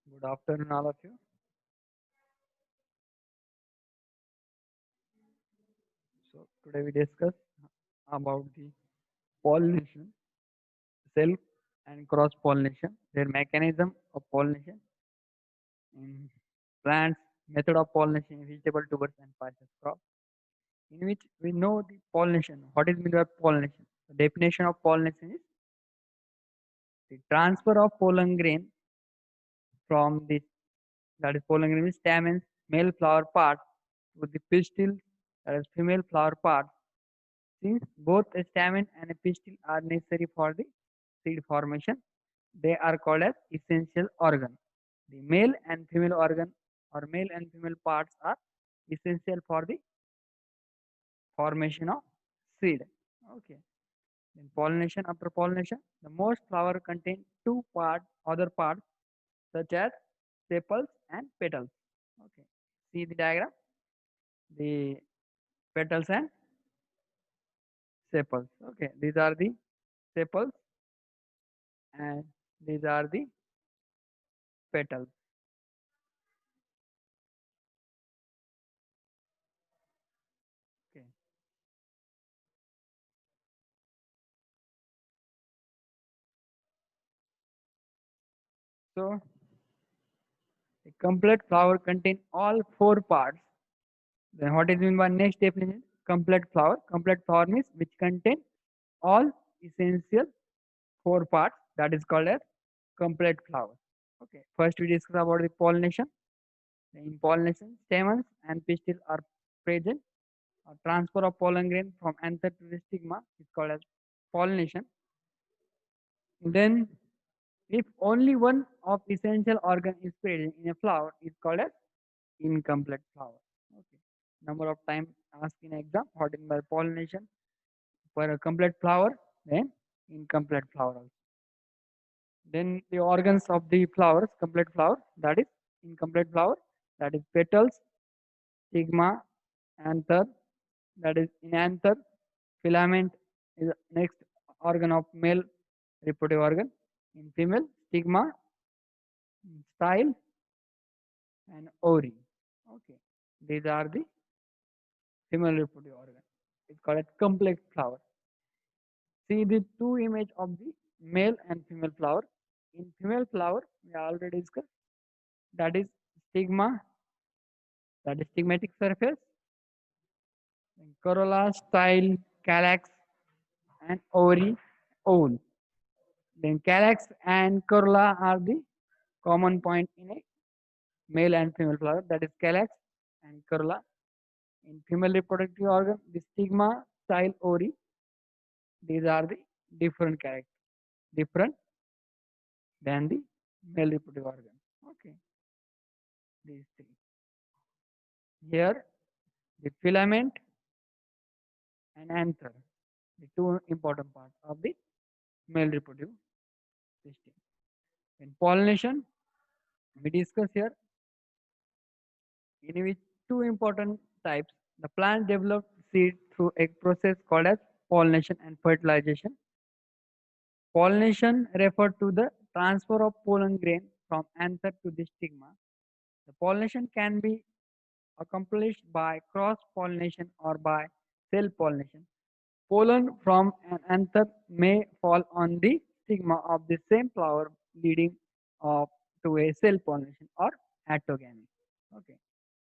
Good afternoon, all of you. So today we discuss about the pollination, self and cross pollination, their mechanism of pollination in plants, method of pollination in vegetable tubers and pasture crops, in which we know the pollination. What is meant by pollination? The definition of pollination is the transfer of pollen grain from the that is pollen grain stamens, male flower part to the pistil, that is female flower part. Since both a stamen and a pistil are necessary for the seed formation, they are called as essential organ. The male and female organ or male and female parts are essential for the formation of seed. Okay. Then pollination. After pollination, the most flower contain two other parts such as sepals and petals. Okay. See the diagram. The petals and sepals. Okay. These are the sepals and these are the petals. Okay. So a complete flower contain all four parts. Then what is mean by next definition? Complete flower. Complete flower means which contain all essential four parts. That is called as complete flower. Okay. First we discuss about the pollination. In pollination, stamens and pistil are present. Transfer of pollen grain from anther to the stigma is called as pollination. Then if only one of essential organ is present in a flower, is called as incomplete flower. Okay. Number of time asked in exam, what in by pollination for a complete flower, then incomplete flower also. Then the organs of the flowers, complete flower, that is incomplete flower, that is petals, stigma, anther, that is in anther, filament is next organ of male reproductive organ. In female, stigma, style, and ovary. Okay, these are the female reproductive organ. It's called a complex flower. See the two image of the male and female flower. In female flower, we already discussed that is stigma, that is stigmatic surface, then corolla, style, calyx, and ovary, ovule. Then calyx and corolla are the common point in a male and female flower. That is calyx and corolla. In female reproductive organ, the stigma, style, ovary. These are the different characters, different than the male reproductive organ. Okay, these three. Here, the filament and anther, the two important parts of the male reproductive system. In pollination, we discuss here in which two important types. The plant develops seed through a process called as pollination and fertilization. Pollination refers to the transfer of pollen grain from anther to the stigma. The pollination can be accomplished by cross pollination or by self pollination. Pollen from an anther may fall on the stigma of the same flower, leading to a self pollination or autogamy. Okay.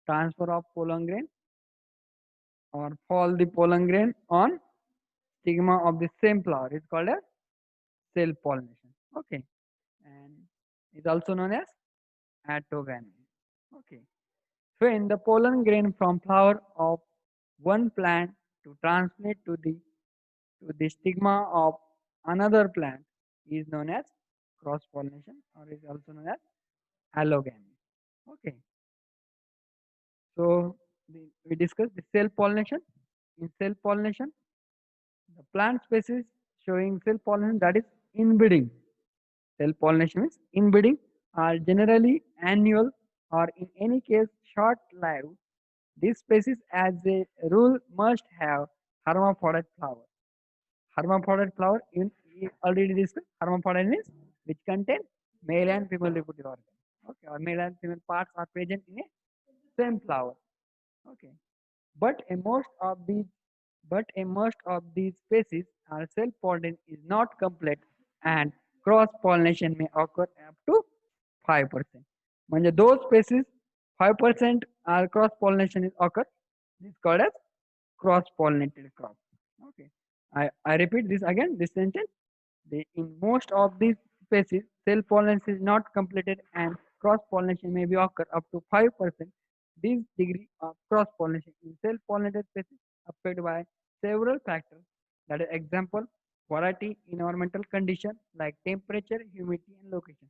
Transfer of pollen grain or fall the pollen grain on stigma of the same flower is called as self pollination. Okay. And is also known as autogamy. Okay. When the pollen grain from flower of one plant to transmit to the stigma of another plant is known as cross pollination or is also known as allogamy. Okay. So we discussed the self pollination. In self pollination, the plant species showing self pollination, that is inbreeding. Self pollination is inbreeding are generally annual or in any case short lived. This species as a rule must have hermaphrodite flower. Hermaphrodite flower in we already discussed. Hermaphrodite means which contain male and female reproductive organ. Okay, or male and female parts are present in a same flower. Okay, but a most of these species are self-pollination is not complete and cross-pollination may occur up to 5%. म्हणजे those species 5% are cross-pollination is occur. This is called as cross-pollinated crop. Okay, I repeat this again. This sentence. In most of these species, self-pollination is not completed and cross-pollination may be occur up to 5%. This degree of cross-pollination in self-pollinated species affected by several factors. That is example, variety, environmental condition like temperature, humidity, and location.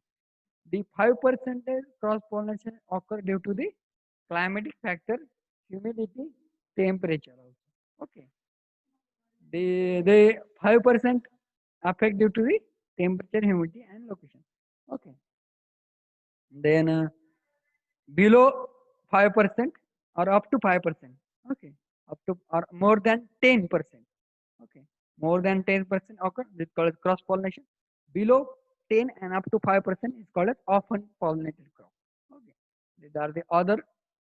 The 5% cross-pollination occur due to the climatic factor, humidity, temperature also. Okay. The 5% affect due to the temperature, humidity, and location. Okay. Then below 5% or up to 5%. Okay. Up to or more than 10%. Okay. More than 10% occur. This is called cross pollination. Below 10 and up to 5% is called as often pollinated crop. Okay. These are the other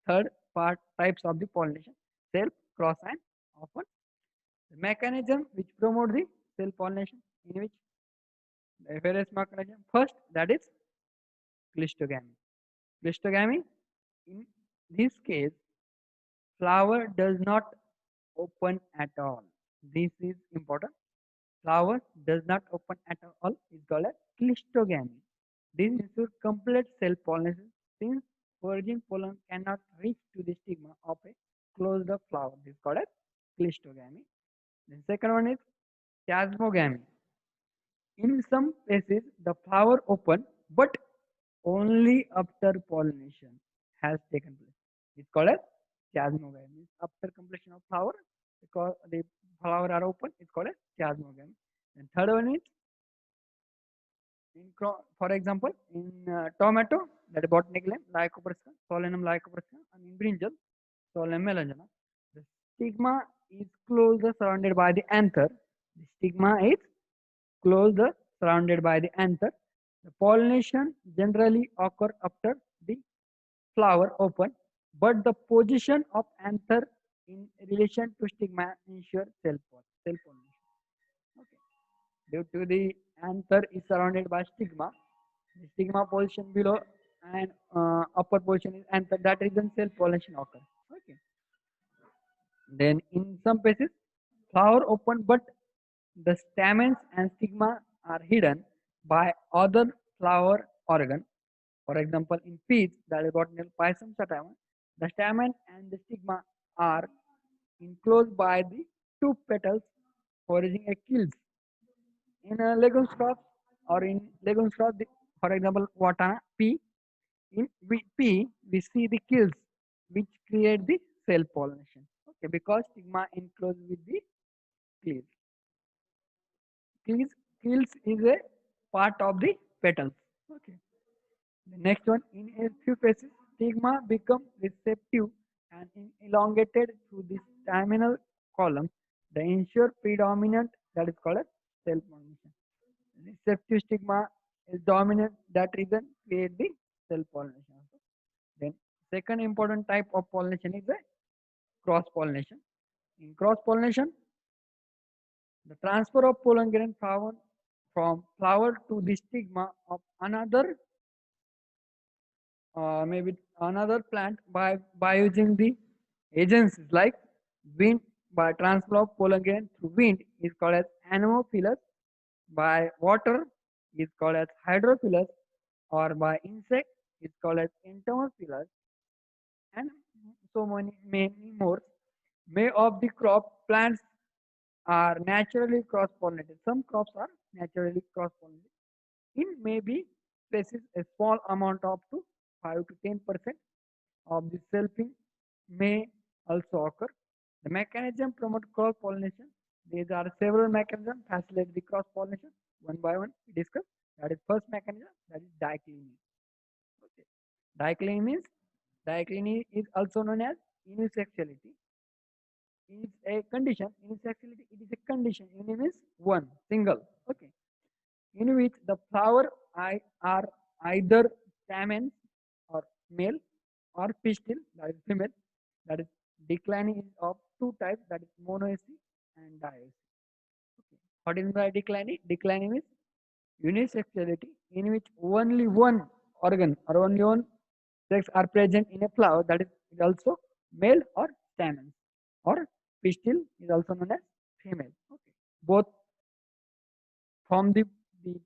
third part types of the pollination: self, cross, and often. The mechanism which promote the self pollination, in which the various mechanism. First, that is cleistogamy. Cleistogamy, in this case, flower does not open at all. This is important. Flower does not open at all is called as cleistogamy. This ensures complete self-pollination since virgin pollen cannot reach to the stigma of a closed up flower. This is called as cleistogamy. The second one is chasmogamy. In some cases, the flower open, but only after pollination has taken place. It's called as chasmogamy. After completion of flower, because the flower are open, it's called as chasmogamy. And third one is, for example, in tomato, that is botanical name, Lycopersicum, Solanum lycopersicum, and in brinjal, Solanum melanogaster. The stigma is closed surrounded by the anther. The stigma is closed surrounded by the anther. The pollination generally occur after the flower open, but the position of anther in relation to stigma ensure self-pollination. Okay. Due to the anther is surrounded by stigma, the stigma position below and upper position is anther. That reason self-pollination occurs. Okay. Then in some cases, flower open, but the stamens and stigma are hidden by other flower organ. For example, in peach, that is botanical Pisum sativum, the stamen and the stigma are enclosed by the two petals originating a gills. In a legumes crop or in legumes crop, for example, Watana pea, in pea we see the gills which create the self pollination. Okay, because stigma enclosed with the gills. Gills is a part of the petals. Okay. The next one, in a few cases, stigma become receptive and elongated through the staminal column. The ensure predominant, that is called as self-pollination. Receptive stigma is dominant, that reason create the self-pollination. Then second important type of pollination is the cross-pollination. In cross-pollination, the transfer of pollen grain from flower to the stigma of another maybe another plant by using the agencies like wind. By transfer of pollen grain through wind is called as anemophilus. By water is called as hydrophilus, or by insect is called as entomophilus, and so many more. May of the crop plants are naturally cross-pollinated. Some crops are naturally cross-pollinated. In maybe species, a small amount up to 5 to 10% of the selfing may also occur. The mechanism promote cross-pollination. These are several mechanisms facilitate the cross-pollination. One by one, we discuss. That is first mechanism, that is dichloeny. Okay. Dichloeny is also known as unisexuality. Is a condition. Unisexuality, it is a condition. Uni means one, single. Okay. In which the flower are either stamens male, or pistil, that is female. That is declining is of two types, that is monoecious and dioecious. Okay. What is by declining? Declining is unisexuality in which only one organ or only one sex are present in a flower, that is also male or stamens, or pistil is also known as female. Okay. Both from the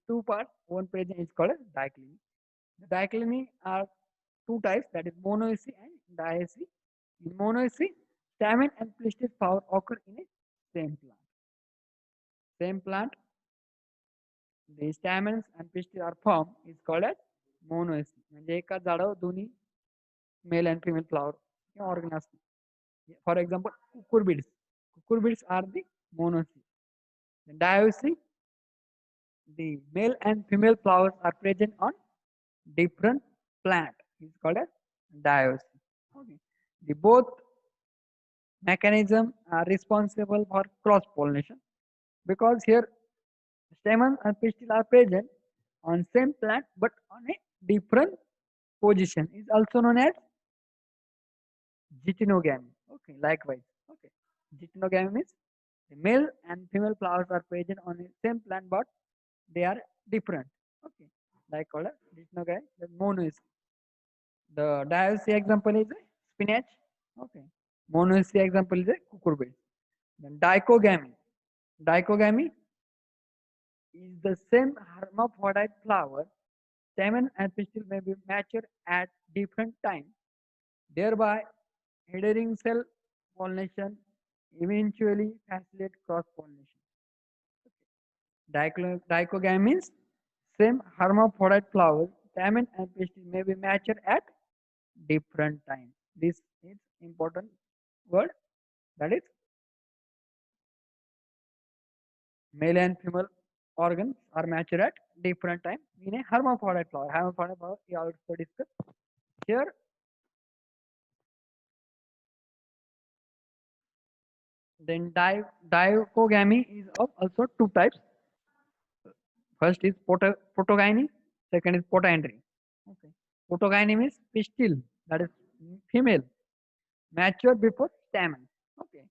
two parts, one present is called as dichotomy. The dichotomy are two types, that is monoecious and dioecious. In monoecious, stamen and pistil flower occur in a same plant. Same plant, the stamens and pistil are formed is called as monoecious. म्हणजे एकाच झाडावर दोन्ही male and female flower organ असते. For example, cucurbids. Cucurbids are the monoecious. The dioecious, the male and female flowers are present on different plant. Is called as dioecious. Okay. The both mechanism are responsible for cross pollination, because here stamens and pistil are present on same plant but on a different position, is also known as geitonogamy. Okay, likewise. Okay, geitonogamy means the male and female flowers are present on the same plant but they are different. Okay, like called as geitonogamy. The monoecious. The dioecious example is a spinach. Okay, monoecious example is a cucurbit. Then dichogamy. Dichogamy is the same hermaphrodite flower. Stamen and pistil may be matured at different times, thereby hindering cell pollination, eventually facilitate cross pollination. Dichogamy means same hermaphrodite flowers, stamen and pistil may be matured at different times. This is important word, that is male and female organs are matured at different times in a hermaphrodite flower. Hermaphrodite flower we also discussed. Here then dichogamy is of also two types. First is protogyny, second is polyandry. Okay. Protogyny means pistil, that is female, mature before stamen. Okay.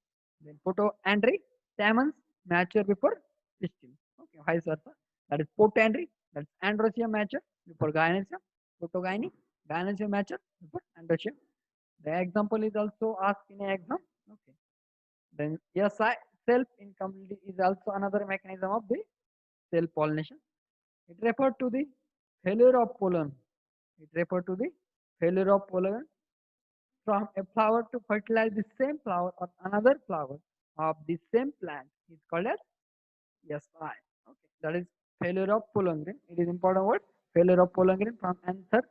Then protoandry, stamens mature before pistil. Okay. Vice versa. That is polyandry, that is androecium mature before gynoecium. Protogyny, gynoecium mature before androecium. The example is also asked in an exam. Okay. Then SI, self-incompleteness, is also another mechanism of the cell pollination. It refers to the failure of pollen. It refers to the failure of pollen from a flower to fertilize the same flower or another flower of the same plant is called as SI. Okay, that is failure of pollen grain. It is important word. Failure of pollen grain from anther.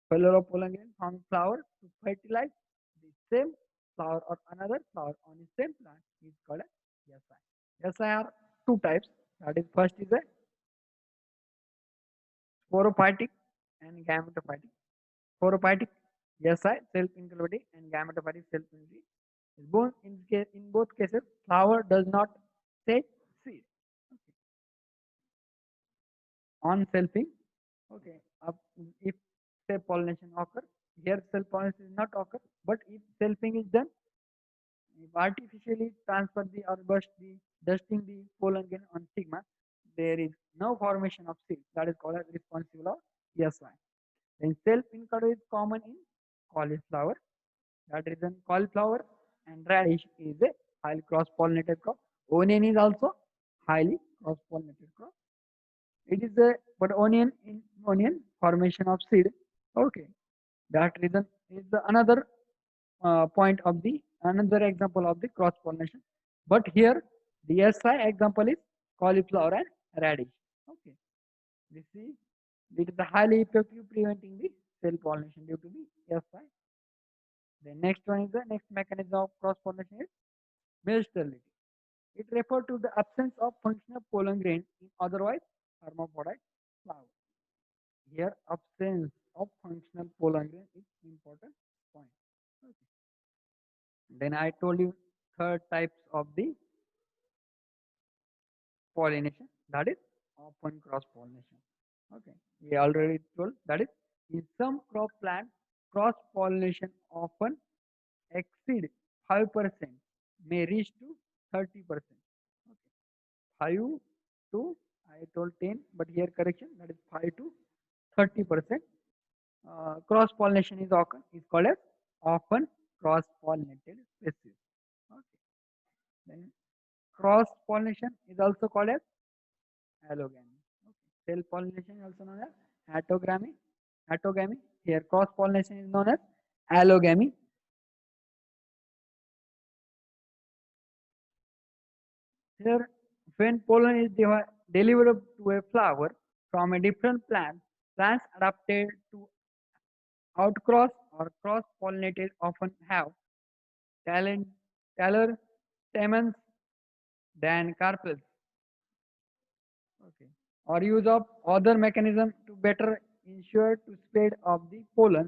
Failure of pollen grain from flower to fertilize the same flower or another flower on the same plant is called as SI. SI are two types. That is first is a sporophytic and gametophytic. Sporophytic, SI, self-incubating, and gametophytic, self-incubating. In both cases, flower does not set seed. Okay. On selfing, okay, if self pollination occurs, here self pollination is not occur, but if selfing is done, if artificially transfer the or burst the dusting the pollen grain on stigma, there is no formation of seed. That is called as responsible of SI. Then self-incubator is common in cauliflower. That reason cauliflower and radish is a highly cross-pollinated crop. Onion is also highly cross-pollinated crop. It is a but onion formation of seed. Okay, that reason is the another point of the another example of the cross-pollination. But here the SI example is cauliflower and radish. Okay, this is it is highly effective preventing the cell pollination due to the SI. The next one is the next mechanism of cross pollination is male sterility. It refers to the absence of functional pollen grain in otherwise hermaphrodite flower. Here, absence of functional pollen grain is important point. Okay. Then I told you third types of the pollination, that is open cross pollination. Okay, we already told that is in some crop plants cross pollination often exceed 5%, may reach to 30%. Okay. 5 to, I told 10, but here correction, that is 5 to 30%. Cross pollination is called as often cross pollinated species. Okay. Then cross pollination is also called as allogamy. Okay. Self pollination is also known as autogamy. Autogamy. Here cross pollination is known as allogamy. Here, when pollen is delivered to a flower from a different plant, plants adapted to outcross or cross-pollinated often have talent, taller stamens than carpels. Okay. Or use of other mechanism to better ensure to spread of the pollen